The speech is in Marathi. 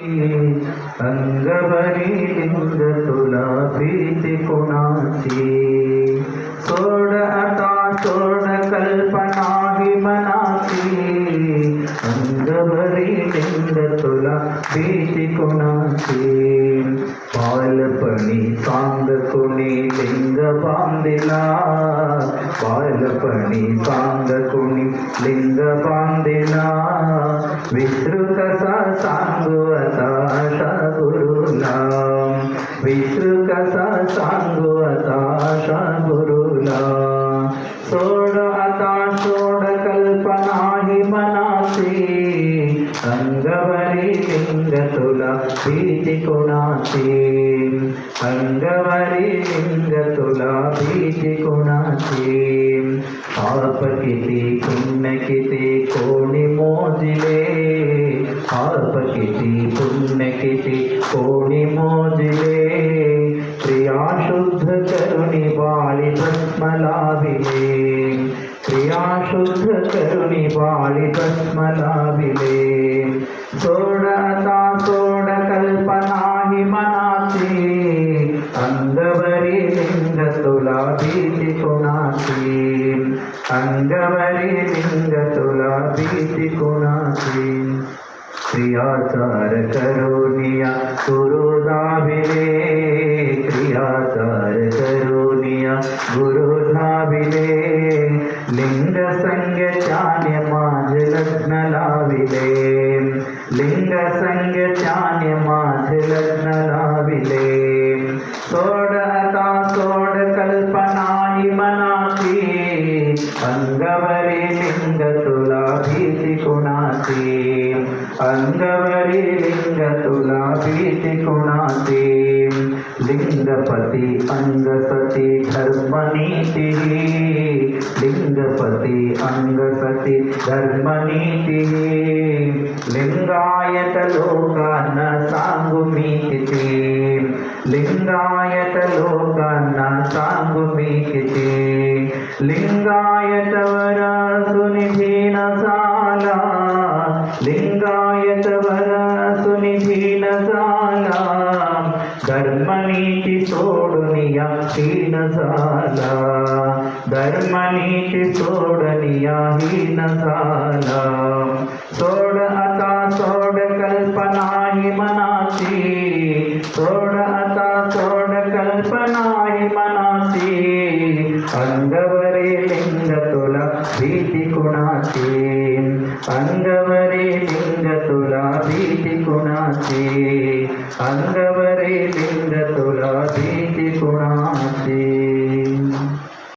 अंगवरी लिंग तुला भीती कोणाची। सोड आता सोड कल्पना ही मनाची। अंगवरी लिंग तुला भीती कोणाची। बालपणी सांग कोणी लिंग बांधिला। बालपणी सांग कोणी लिंग बांधिला। विसरू कसा सांगू आता आशा गुरुला। विसरू कसा सांगू आता आशा गुरुला। सोड आता सोड कल्पना ही मनाची। अंगवरी लिंग तुला भीती कोणाची। अंगवरी लिंग तुला भीती कोणाची। पाप किती पुण्य किती कोणी मोजले। पाप किती पुण्य किती कोणी मोजले। प्रिया शुद्ध करुणी बाळी भस्म लाविले। प्रिया शुद्ध करुणी बाळी भस्म लाविले। सोड आता सोड कल्पना ही मनाची। अंगवरी लिंग तुला भीती कोणाची। अंगवरी लिंग तुला भीती कोणाची। क्रियाचार करुनिया गुरु धाविले। क्रियाचार करुनिया गुरु धाविले। लिंग संगत्याने माझ लग्न लाविले। लिंग संगत्याने माझ लग्न लाविले। सोड आता सोड कल्पना ही मनाची। अंगवरी लिंग तुला भीती कोणाची। अंगवरी लिंग तुला भीती कोणाची। लिंगपती अंगसती धर्मनीती। लिंगपती अंगसती धर्मनीती। लिंगायत लोकांना सांगू मी किती। लिंगायत लोकांना सांगू मी किती। लिंगायत वर सुनिधीन झाला। लिंगायत वर सुनिधीन झाला। धर्मनीती सोडून या हीन झाला। धर्मनीती सोडून या हीन झाला। सोड आता सोड कल्पना ही मनाची। सोड आता सोड कल्पना ही मनाची। अंगवरी लिंग तुला भीती कोणाची। अंगवरी लिंग तुला भीती कोणाची। अंगवरी लिंग तुला भीती कोणाची।